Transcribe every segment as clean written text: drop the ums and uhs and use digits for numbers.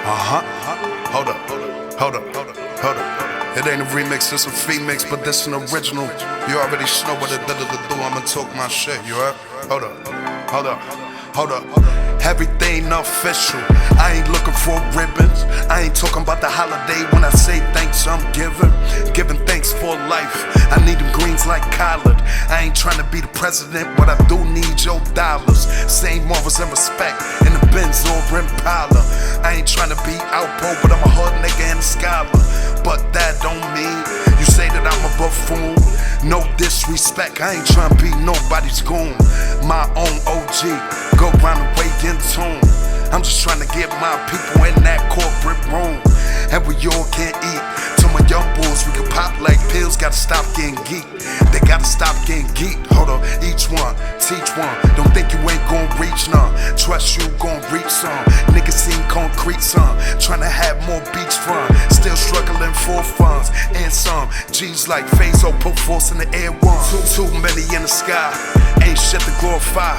Hold up. It ain't a remix, it's a FEMIX, but this an original. You already know what it do. I'ma talk my shit, you heard? Hold up. Everything official. I ain't looking for ribbons. I ain't talking about the holiday when I say thanks, I'm giving thanks for life. I need them greens like collard. I ain't trying to be the president, but I do need your dollars. Same morals and respect in the Benz or Impala. I ain't trying to be outpo, but I'm a hood nigga and a scholar. But that don't mean you say that I'm a buffoon. No disrespect, I ain't trying to be nobody's goon. My own OG, go round the way in tune. I'm just trying to get my people in that corporate room. And we all can't eat. To my young boys, we can pop like pills, gotta stop getting geek. They gotta stop getting geek. Hold on, each one, teach one. Don't think you ain't gon' reach none. Trust you gon' reach some. Niggas seen concrete some. Trying to have more beach fun. Still struggling for funds and some. G's like Fazo, put force in the air one. Too many in the sky. Ain't shit to glorify.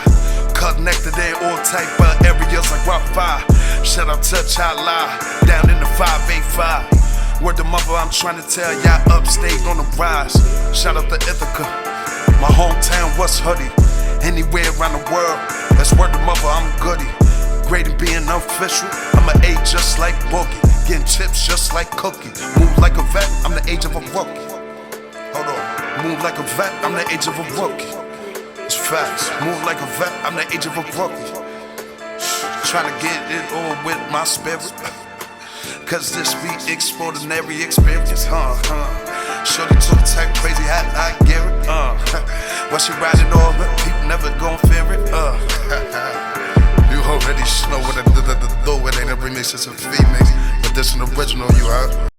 Connected in all type of areas like Wi-Fi. Shout out to Chala, down in the 585. Word to mother, I'm trying to tell y'all upstate on the rise. Shout out to Ithaca, my hometown was Hoodie. Anywhere around the world, that's word to mother, I'm goody. Great at being official, I'm an A just like Boogie. Getting chips just like Cookie. Move like a vet, I'm the age of a rookie. Hold on, move like a vet, I'm the age of a rookie. It's facts, move like a vet, I'm the age of a rookie. Trying to get it all with my spirit. Cause this be extraordinary experience, Shorty talk type crazy, how I get it, While she riding over, people never gon' fear it, You already know what I do, it ain't a remix, it's a FEMIX. But this an original, you heard?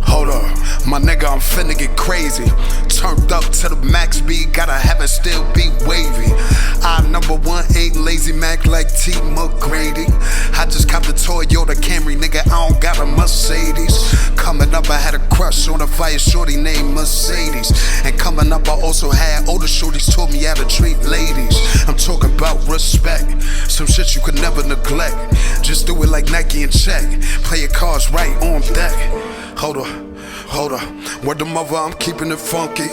Hold up, my nigga, I'm finna get crazy. Turned up to the max beat, gotta have it still be wavy. I #1 ain't lazy Mac like T. McGrady. I just copped a Toyota Camry, nigga, I don't got a Mercedes. Coming up, I had a crush on a fire shorty named Mercedes. And coming up, I also had older shorties told me how to treat ladies. I'm talking about respect, some shit you could never neglect. Just do it like Nike and check, play your cards right on deck. Hold up, word to mother, I'm keeping it funky.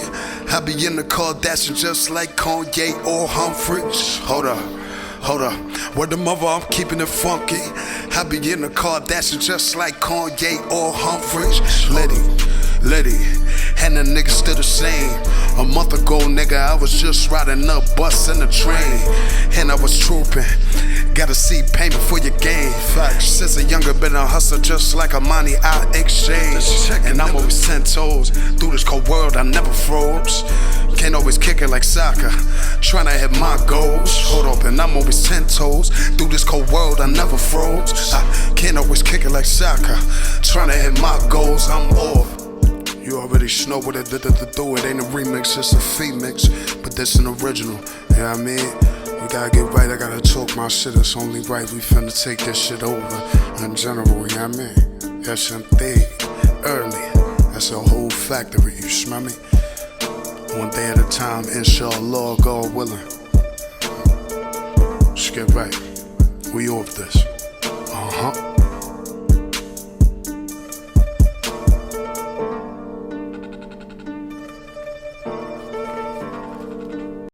I be in the car dashing just like Kanye or Humphries. Hold up, word to mother, I'm keeping it funky. I be in the car dashing just like Kanye or Humphries. Liddy, and the nigga still the same. A month ago, nigga, I was just riding a bus and a train. And I was trooping, gotta see payment for your game. Since a younger, been a hustler just like a money I exchange. And I'm always 10 toes, through this cold world I never froze. Can't always kick it like soccer, tryna hit my goals. Hold up, and I'm always 10 toes, through this cold world I never froze. I can't always kick it like soccer, tryna hit my goals, I'm off. You already know what it do, it ain't a remix, it's a FEMIX. But this an original, you know what I mean? We gotta get right, I gotta talk my shit, it's only right. We finna take this shit over in general, you know what I mean? That's something early, that's a whole factory, you smell me? One day at a time, inshallah, God willing. Just get right, we off this.